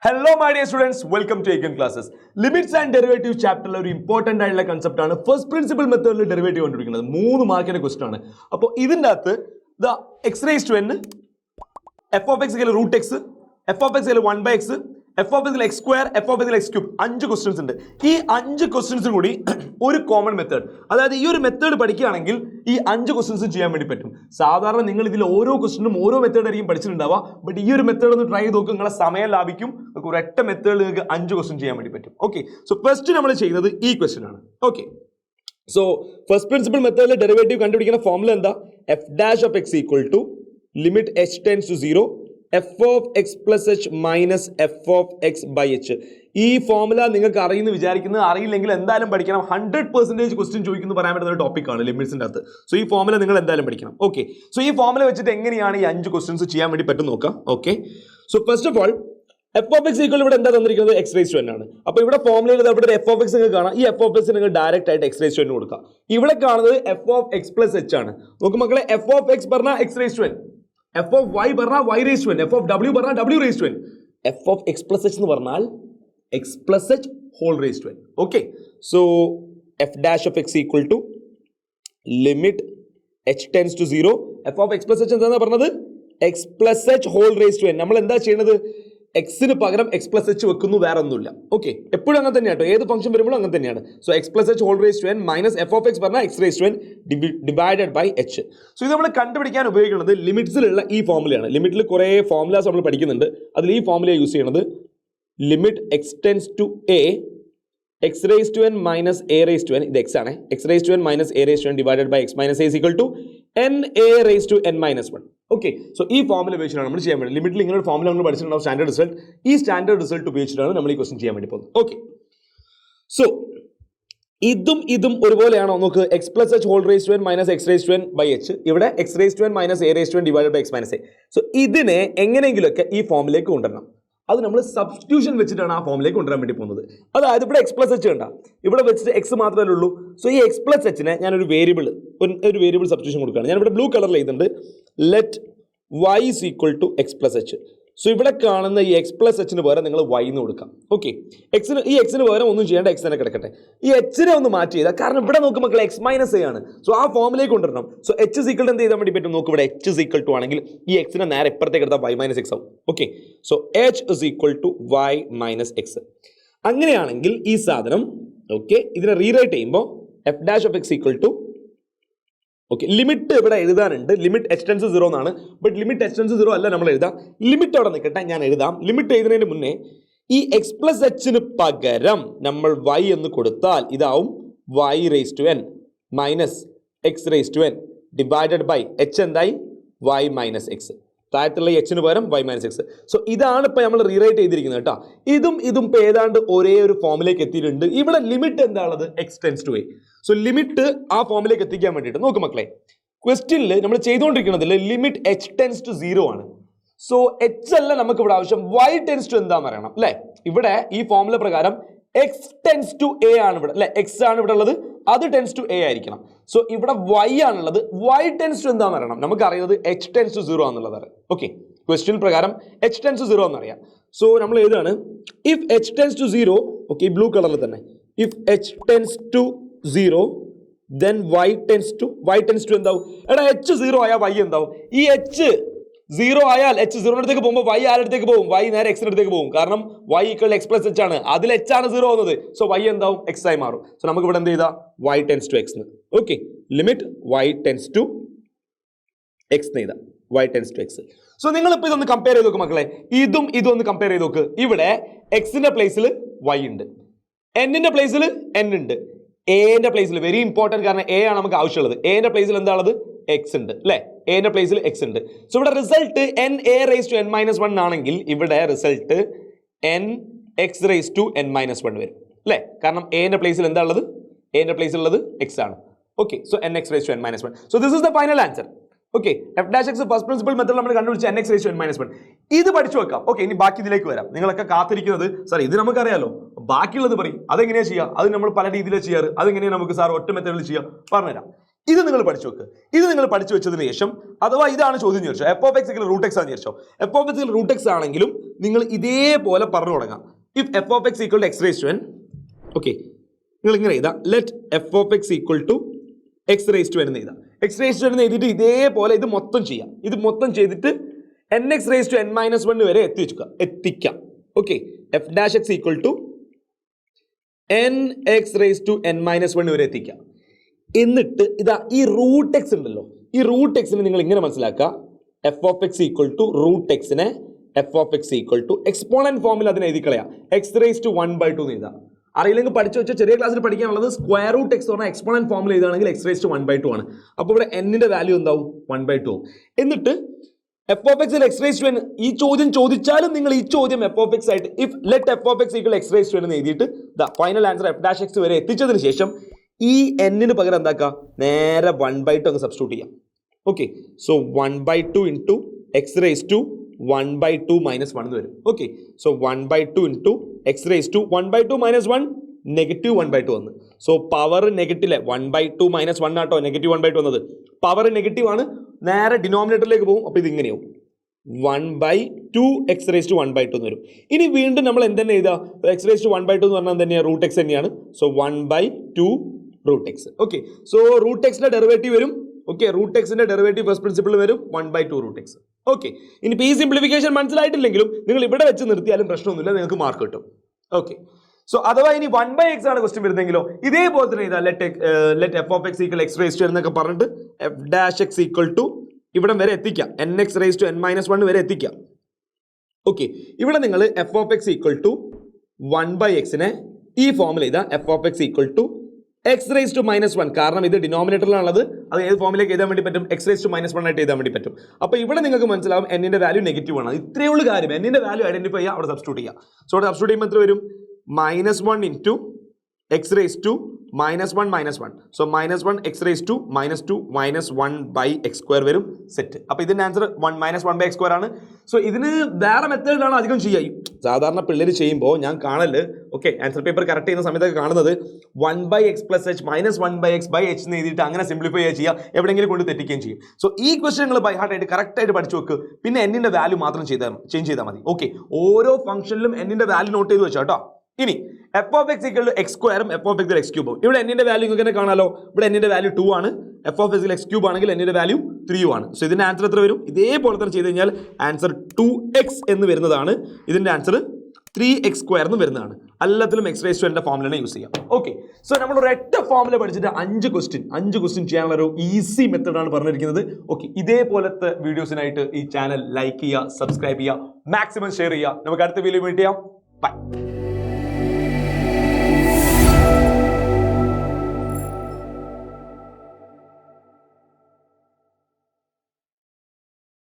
Hello my dear students, welcome to Econ Classes. Limits and Derivatives chapter ഒരു important ആയിട്ടുള്ള concept ആണ് first principal മെത്തേഡിൽ derivative കണ്ടുപിടിക്കുന്നത്. 3 മാർക്കിന്റെ ക്വസ്റ്റൻ ആണ്. അപ്പോൾ ഇതിന്റെ അകത്ത് x raised to n, f of x = root x, f of x = 1/x, f of x = x square, f of x = x cube. 5 questions ഉണ്ട്. ഈ 5 ക്വസ്റ്റ്യൻസും കൂടി ഒരു കോമൺ മെത്തേഡ്, അതായത് ഈ ഒരു മെത്തേഡ് പഠിക്കുകയാണെങ്കിൽ ഈ 5 ക്വസ്റ്റ്യൻസും ചെയ്യാൻ വേണ്ടി പറ്റും. സാധാരണ നിങ്ങൾ ഇതിൽ ഓരോ ക്വസ്റ്റ്യനും ഓരോ മെത്തേഡ് ആയിരിക്കും പഠിച്ചിട്ടുണ്ടാവുക. ബട്ട് ഈ ഒരു മെത്തേഡ് ഒന്ന് ട്രൈ ചെയ്ത് നോക്കുക, നിങ്ങളെ സമയം ലാഭിക്കും. ഒരൊറ്റ മെത്തേഡിൽ നിങ്ങൾക്ക് 5 ക്വസ്റ്റ്യൻ ചെയ്യാൻ വേണ്ടി പറ്റും. ഓക്കെ, സോ ഫസ്റ്റ് നമ്മൾ ചെയ്യുന്നത് ഈ ക്വസ്റ്റ്യൻ ആണ്. ഓക്കെ, സോ ഫസ്റ്റ് പ്രിൻസിപ്പൽ മെത്തേഡിൽ ഡെറിവേറ്റീവ് കണ്ടുപിടിക്കുന്ന ഫോർമുല എന്താ? f dash of x equal to limit h tends to 0 f of x plus h minus f of x by h. ഈ formula നിങ്ങൾക്ക് അറിയുന്ന വിചാരിക്കുന്നത്, അറിയില്ലെങ്കിൽ എന്തായാലും പഠിക്കണം. 100% ക്വസ്റ്റ്യൻ ചോദിക്കുന്നു പറയാൻ പറ്റുന്ന ഒരു ടോപ്പിക്കാണ് ലിമിറ്റ്സിന്റെ അകത്ത്. സോ ഈ ഫോർമുല നിങ്ങൾ എന്തായാലും പഠിക്കണം. ഓക്കെ, സോ ഈ ഫോർമുല വെച്ചിട്ട് എങ്ങനെയാണ് ഈ 5 ക്വസ്റ്റ്യൻസ് ചെയ്യാൻ വേണ്ടി പറ്റും നോക്കാം. Okay, so first of all f of x equal ഇവിടെ എന്താ തന്നിരിക്കുന്നത്? x raised to n ആണ്. അപ്പോൾ ഇവിടെ ഫോർമുലയിൽ ഇവിടെ f of x നിങ്ങൾക്ക് കാണാം. ഈ f of x നിങ്ങൾ ഡയറക്റ്റ് ആയിട്ട് x raised to n കൊടുക്കാം. ഇവിടെ കാണുന്നത് f of x plus h ആണ്. നോക്ക് മക്കളെ, f of x പറഞ്ഞാൽ x raised to n, f of y പറഞ്ഞാൽ y raised to n, f of w പറഞ്ഞാൽ w raised to n, f of x plus h എന്ന് പറഞ്ഞാൽ x plus h whole raised to n. Okay, so f dash of x equal to limit h tends to 0 f of x plus h എന്താണെന്ന് പറഞ്ഞത്? x plus h whole raised to n. നമ്മൾ എന്താ ചെയ്യുന്നത്? എക്സിന് പകരം X plus H വെക്കുന്നു, വേറെ ഒന്നുമില്ല. ഓക്കെ, എപ്പോഴും അങ്ങനെ തന്നെയാണ്, ഏത് ഫംഗ്ഷൻ വരുമ്പോഴും അങ്ങനെ തന്നെയാണ്. So x plus h whole raise to n minus f of x പറഞ്ഞാൽ x raise to n divided by h. So ഇത് നമ്മൾ കണ്ടുപിടിക്കാൻ ഉപയോഗിക്കുന്നത് ലിമിറ്റ്സിലുള്ള ഈ ഫോർമുലയാണ്. ലിമിറ്റിൽ കുറേ ഫോർമുലാസ് നമ്മൾ പഠിക്കുന്നുണ്ട്. അതിൽ ഈ ഫോർമുല യൂസ് ചെയ്യുന്നത് limit x tends to a x raise to n minus a raise to n, ഇത് എക്സ് ആണ്, x raise to n minus a raise to n divided by x minus a is equal to n a raise to n minus 1. Okay, so ഈ formula ഉപയോഗിച്ചിട്ടാണ് നമ്മൾ ചെയ്യാൻ വേണ്ടി. ലിമിറ്റിൽ ഇങ്ങനെ ഒരു ഫോർമുല നമ്മൾ പഠിച്ചിട്ടുണ്ടാവും, സ്റ്റാൻഡേർഡ് റിസൾട്ട്. ഈ സ്റ്റാൻഡേർഡ് റിസൾട്ട് ഉപയോഗിച്ചിട്ടാണ് നമ്മൾ ഈ ക്വസ്റ്റൻ ചെയ്യാൻ വേണ്ടി പോകുന്നത്. ഓക്കെ, സോ ഇതും ഒരുപോലെയാണോ നോക്ക്? X plus h whole raise to n minus x raise to n by h, ഇവിടെ x raise to n minus a raise to n divided by x minus a. So ഇതിനെ എങ്ങനെയെങ്കിലുമൊക്കെ ഈ ഫോമിലേക്ക് കൊണ്ടുവരണം. അത് നമ്മൾ സബ്സ്റ്റിറ്റ്യൂഷൻ വെച്ചിട്ടാണ് ആ ഫോമിലേക്ക് കൊണ്ടുവരാൻ വേണ്ടി പോകുന്നത്. അതായത് ഇവിടെ എക്സ് പ്ലസ് എച്ച് കണ്ട, ഇവിടെ വെച്ചിട്ട് എക്സ് മാത്രമേ ഉള്ളൂ. സോ ഈ എക്സ് പ്ലസ് എച്ചിനെ ഞാനൊരു വേരിയബിൾ സബ്സ്റ്റിറ്റ്യൂഷൻ കൊടുക്കുകയാണ്. ഞാനിവിടെ ബ്ലൂ കളറിൽ എഴുതുന്നുണ്ട്, let y is equal to x plus h. So ഇവിടെ കാണുന്ന ഈ എക്സ് പ്ലസ് എച്ചിന് പകരം നിങ്ങൾ y എന്ന് കൊടുക്കാം. ഓക്കെ, ഈ എക്സിന് പകരം ഒന്നും ചെയ്യേണ്ട, എക്സ് തന്നെ കിടക്കട്ടെ. ഈ എച്ചിനെ ഒന്ന് മാറ്റി ചെയ്താൽ, കാരണം ഇവിടെ നോക്ക് മക്കളെ എക്സ് മൈനസ് എ ആണ്. സോ ആ ഫോമിലേക്ക് കൊണ്ടുവരണം. സോ എച്ച് ഇസ് ഈക്വൽ എന്ത് ചെയ്താൽ വേണ്ടി പറ്റും നോക്ക്? ഇവിടെ എച്ച് ഇസ് ഈക്വൽ ടു ആണെങ്കിൽ ഈ എക്സിനെ നേരെ ഇപ്പുറത്തേക്ക് എടുത്താൽ y മൈനസ് എക്സ് ആവും. Okay, so h is equal to y minus x. അങ്ങനെയാണെങ്കിൽ ഈ സാധനം ഓക്കെ ഇതിനെ റീറൈറ്റ് ചെയ്യുമ്പോൾ f dash of x equal to okay, limit ഇവിടെ എഴുതാനുണ്ട്, ലിമിറ്റ് എച്ച് ടെൻസ് 0 എന്നാണ്. ബട്ട് ലിമിറ്റ് എച്ച് ടെൻസ് 0 അല്ല നമ്മൾ എഴുതാം. ലിമിറ്റ് അവിടെ നിൽക്കട്ടെ, ഞാൻ എഴുതാം. ലിമിറ്റ് എഴുതുന്നതിന് മുന്നേ ഈ എക്സ് പ്ലസ് എച്ചിന് പകരം നമ്മൾ y എന്ന് കൊടുത്താൽ ഇതാവും y raise to n minus x raise to n divided by h എന്തായി? y minus x. താഴത്തുള്ള എച്ചിന് പകരം y മൈനസ് എക്സ്. സോ ഇതാണ് ഇപ്പം നമ്മൾ റീറൈറ്റ് ചെയ്തിരിക്കുന്നത് കേട്ടോ. ഇതും ഇപ്പം ഏതാണ്ട് ഒരേ ഒരു ഫോമിലേക്ക് എത്തിയിട്ടുണ്ട്. ഇവിടെ ലിമിറ്റ് എന്താണുള്ളത്? X tends to a. So limit ആ ഫോമിലേക്ക് എത്തിക്കാൻ വേണ്ടിയിട്ട് നോക്ക് മക്കളെ, ക്വസ്റ്റ്യനിൽ നമ്മൾ ചെയ്തുകൊണ്ടിരിക്കുന്നതിൽ ലിമിറ്റ് എച്ച് ടെൻസ് ടു 0 ആണ്. സോ എച്ച് അല്ല നമുക്ക് ഇവിടെ ആവശ്യം, y ടെൻസ് ടു എന്താണെന്ന് അറിയണം അല്ലേ? ഇവിടെ ഈ ഫോമുല പ്രകാരം എക്സ് ടെൻസ് ടു എ ആണ് ഇവിടെ അല്ലെ, എക്സ് ആണ് ഇവിടെ ഉള്ളത്, അത് ടെൻസ് ടു എ ആയിരിക്കണം. സോ ഇവിടെ y ആണുള്ളത്, y ടെൻസ് ടു എന്താണെന്ന് അറിയണം. നമുക്ക് അറിയുന്നത് എച്ച് ടെൻസ് ടു 0 ആണെന്നുള്ളത്. ഓക്കെ, ക്വസ്റ്റ്യൻ പ്രകാരം എച്ച് ടെൻസ് ടു 0 എന്നറിയാം. സോ നമ്മൾ എഴുതാണ് if h tends to 0, okay blue കളറിൽ തന്നെ, if h tends to 0 then y tends to എന്താവും? എടാ എച്ച് 0 ആയാൽ y എന്താവും? ഈ എച്ച് 0 ആയാൽ എച്ച് 0 അടുത്തേക്ക് പോകുമ്പോൾ y ആരടുത്തേക്ക് പോകും? y നേരെ എക്സിന് അടുത്തേക്ക് പോകും. കാരണം y equal X plus H ആണ്, അതിൽ എച്ച് ആണ് 0 ആവുന്നത്. സോ y എന്താവും? എക്സ് ആയി മാറും. സോ നമുക്ക് ഇവിടെ എന്ത് ചെയ്താൽ y tends to x. Okay, limit y tends to x എഴുതാ, y tends to x. So നിങ്ങൾ ഇപ്പോൾ ഇതൊന്ന് കമ്പയർ ചെയ്ത് നോക്ക് മക്കളെ, ഇതും ഒന്ന് കമ്പയർ ചെയ്ത് നോക്ക്. ഇവിടെ എക്സിന്റെ പ്ലേസിൽ y ഉണ്ട്, എന്നിന്റെ പ്ലേസിൽ n ഉണ്ട്, എന്റെ പ്ലേസിൽ വെരി ഇമ്പോർട്ടൻറ്റ്, കാരണം എ ആണ് നമുക്ക് ആവശ്യമുള്ളത്. എന്റെ പ്ലേസിൽ എന്താണുള്ളത്? എക്സ് ഉണ്ട് അല്ലെ, എന്റെ പ്ലേസിൽ എക്സ് ഉണ്ട്. സോ ഇവിടെ result n a raise to n minus 1 ആണെങ്കിൽ ഇവിടെ result n x raise to n minus 1 വരും അല്ലെ, കാരണം എന്റെ പ്ലേസിൽ എന്താ ഉള്ളത്? എന്റെ പ്ലേസിൽ ഉള്ളത് എക്സ് ആണ്. Okay, so n x raise to n minus 1. So this is the final answer. Okay, f dash x first principle method നമ്മൾ കണ്ടുപിടിച്ച n x raise to n minus 1. ഇത് പഠിച്ചു വെക്കാം. ഓക്കെ, ഇനി ബാക്കി ഇതിലേക്ക് വരാം. നിങ്ങളൊക്കെ കാത്തിരിക്കുന്നത് സാർ ഇത് നമുക്കറിയാലോ, ബാക്കിയുള്ളത് പറയും, അതെങ്ങനെയാണ് ചെയ്യുക? അത് നമ്മൾ പല രീതിയിലാണ് ചെയ്യാറ്, അതെങ്ങനെയാണ് നമുക്ക് സാർ ഒറ്റ മെത്തേഡിൽ ചെയ്യുക? പറഞ്ഞുതരാം. ഇത് നിങ്ങൾ പഠിച്ചു വെക്കുക. ഇത് നിങ്ങൾ പഠിച്ചു വെച്ചതിന് ശേഷം, അഥവാ ഇതാണ് ചോദ്യം ചോദിച്ചോ, f of x root x ആണെന്ന് വിചാരിച്ചോ. F of x root x ആണെങ്കിലും നിങ്ങൾ ഇതേപോലെ പറഞ്ഞു തുടങ്ങാം. If f of x equal to x raise to n, okay, നിങ്ങൾ ഇങ്ങനെ എഴുതാം, let f of x equal to x raise to n എന്ന് എഴുതാം. എക്സ് റേസ് ടു എൻ എന്ന് എഴുതിയിട്ട് ഇതേപോലെ ഇത് മൊത്തം ചെയ്യാം. ഇത് മൊത്തം ചെയ്തിട്ട് n x raise to n minus 1 വരെ എത്തിക്കാം. Okay, f dash x equal to n x raise to n minus 1 വരെ എത്തിക്കാം. എന്നിട്ട് ഇതാ ഈ റൂട്ട് എക്സ് ഉണ്ടല്ലോ, ഈ റൂട്ട് എക്സിനെ നിങ്ങൾ ഇങ്ങനെ മനസ്സിലാക്കുക, f of x equal to root എക്സിനെ f of x equal to exponent ഫോമിൽ അതിനെ എഴുതി കളയാം, എക്സ് റേസ് ടു 1/2 എന്ന് എഴുതാം. അറിയില്ലെങ്കിൽ പഠിച്ചു വെച്ചാൽ ചെറിയ ക്ലാസ്സിൽ പഠിക്കാനുള്ളത് സ്ക്വയർ റൂട്ട് എക്സ് പറഞ്ഞാൽ എക്സ്പോണന്റ് ഫോമിൽ എഴുതുകയാണെങ്കിൽ എക്സ് റേസ് ടു 1/2 ആണ്. അപ്പോൾ ഇവിടെ എന്നിന്റെ വാല്യൂ എന്താവും? 1/2 ആവും. എന്നിട്ട് എഫ് ഓഫ് എക്സിൽ എക്സ് റേസ് ടു എൻ, ഈ ചോദ്യം ചോദിച്ചാലും നിങ്ങൾ ഈ ചോദ്യം എഫ് ഓഫ് എക്സ് ആയിട്ട് if let f of x equal x raise to n എന്ന് എഴുതിയിട്ട് the final answer f dash x വരെ എത്തിച്ചതിന് ശേഷം ഈ എന്നിന് പകരം എന്താക്കുക, നേരെ 1/2 അങ്ങ് സബ്സ്റ്റിറ്റ്യൂട്ട് ചെയ്യാം. Okay, so 1/2 into x raise to 1/2 minus 1 എന്ന് വരും. Okay, so 1/2 into x raise to 1/2 minus 1 negative 1/2 വന്ന്. സോ പവർ നെഗറ്റീവ് 1/2 മൈനസ് 1 ആട്ടോ നെഗറ്റീവ് 1/2 വന്നത്. പവർ നെഗറ്റീവ് ആണ്, നേരെ ഡിനോമിനേറ്ററിലേക്ക് പോകും. അപ്പോൾ ഇത് ഇങ്ങനെയാവും, 1/2 എക്സ് റേസ് ടു 1/2 എന്ന് വരും. ഇനി വീണ്ടും നമ്മൾ എന്തെന്നെ എഴുതുക, എക്സ് റേസ് ടു 1/2 എന്ന് പറഞ്ഞാൽ തന്നെയാണ് റൂട്ട് എക്സ് തന്നെയാണ്. So 1/2 root x. Okay, so root എക്സിന്റെ ഡെറിവേറ്റീവ് വരും. ഓക്കെ, റൂട്ട് എക്സിന്റെ ഡെറിവേറ്റീവ് ഫസ്റ്റ് പ്രിൻസിപ്പിൾ വരും 1/2 റൂട്ട് എക്സ്. ഓക്കെ, ഇനി ഈ സിംപ്ലിഫിക്കേഷൻ മനസ്സിലായിട്ടില്ലെങ്കിലും നിങ്ങൾ ഇവിടെ വെച്ച് നിർത്തിയാലും പ്രശ്നമൊന്നുമില്ല, നിങ്ങൾക്ക് മാർക്ക് കിട്ടും. ഓക്കെ, സോ അഥവാ ഇനി 1/x ആണ് ക്വസ്റ്റ്യൻ വരുന്നെങ്കിലോ ഇതേപോലെ തന്നെ ഇതാ let f of x equal x raise to എന്നൊക്കെ പറഞ്ഞിട്ട് f dash x equal to ഇവിടെ വരെ എത്തിക്കാം, n x raise to n minus 1 വരെ എത്തിക്കാം. ഓക്കെ, ഇവിടെ നിങ്ങൾ f of x equal to 1/xനെ ഈ ഫോമിൽ എഴുതാം, f of x equal to x raise to minus 1, കാരണം ഇത് ഡിനോമിനേറ്ററിലാണുള്ളത്. അത് ഏത് ഫോമിലേക്ക് എഴുതാൻ വേണ്ടി പറ്റും? എക്സ് റേസ് ടു മൈനസ് 1 ആയിട്ട് എഴുതാൻ വേണ്ടി പറ്റും. അപ്പോൾ ഇവിടെ നിങ്ങൾക്ക് മനസ്സിലാവും എന്നിന്റെ വാല്യൂ നെഗറ്റീവ് ആണ്. ഇത്രയേ ഉള്ളൂ കാര്യം, എന്നിന്റെ വാല്യൂ ഐഡന്റിഫൈ ചെയ്യുക, അവിടെ സബ്സ്റ്റിറ്റ്യൂട്ട് ചെയ്യുക. സോ അവിടെ സബ്സ്റ്റിറ്റ്യൂട്ട് ചെയ്യുമ്പോൾ എത്ര വരും? -1 into x raise to -1 -1. So -1 x raise to -2 -1/x² വരും, സെറ്റ്. അപ്പോൾ ഇതിന്റെ ആൻസർ -1/x² ആണ്. സോ ഇതിന് വേറെ മെത്തേഡിലാണ് അധികം ചെയ്യുക. സാധാരണ പിള്ളേർ ചെയ്യുമ്പോൾ ഞാൻ കാണല്, ഓക്കെ, ആൻസർ പേപ്പർ കറക്റ്റ് ചെയ്യുന്ന സമയത്തൊക്കെ കാണുന്നത് 1/x + h -1/x/h എന്ന് എഴുതിയിട്ട് അങ്ങനെ സിംപ്ലിഫൈ ചെയ്യുക, എവിടെയെങ്കിലും കൊണ്ട് തെറ്റിക്കുകയും ചെയ്യും. സോ ഈ ക്വസ്റ്റ്യൻ നിങ്ങൾ ബൈ ഹാർട്ട് ആയിട്ട് കറക്റ്റ് ആയിട്ട് പഠിച്ചു വെക്ക്. പിന്നെ എന്നിന്റെ വാല്യൂ മാത്രം ചേഞ്ച് ചെയ്താൽ മതി. ഓക്കെ, ഓരോ ഫംഗ്ഷനിലും എന്നിന്റെ വാല്യൂ നോട്ട് ചെയ്ത് വെച്ചോ കേട്ടോ. ഇനി f of x equal to x സ്ക്വയറും എഫ് ഓഫ് എക്സ് എക്സ് ക്യൂബും. ഇവിടെ എന്നിന്റെ വാല്യൂ ഇങ്ങനെ കാണാലോ, ഇവിടെ എന്നിന്റെ വാല്യൂ 2 ആണ്, F of x X cube ആണെങ്കിൽ എന്നിന്റെ വാല്യൂ 3 ആണ്. സോ ഇതിന്റെ ആൻസർ എത്ര വരും? ഇതേപോലെ തന്നെ ചെയ്ത് കഴിഞ്ഞാൽ ആൻസർ 2x എന്ന് വരുന്നതാണ്. ഇതിന്റെ ആൻസർ 3x² എന്ന് വരുന്നതാണ്. എല്ലാത്തിലും എക്സ് റേസ് ടു എന്റെ ഫോമിലാണ് യൂസ് ചെയ്യാം. ഓക്കെ, സോ നമ്മൾ ഒരൊറ്റ ഫോമിൽ പഠിച്ചിട്ട് 5 ക്വസ്റ്റ്യൻ ചെയ്യാനുള്ള ഒരു ഈസി മെത്തേഡാണ് പറഞ്ഞിരിക്കുന്നത്. ഓക്കെ, ഇതേപോലത്തെ വീഡിയോസിനായിട്ട് ഈ ചാനൽ ലൈക്ക് ചെയ്യുക, സബ്സ്ക്രൈബ് ചെയ്യുക, മാക്സിമം ഷെയർ ചെയ്യുക. നമുക്ക് അടുത്ത വീഡിയോ മീറ്റ് ചെയ്യാം. ബൈ.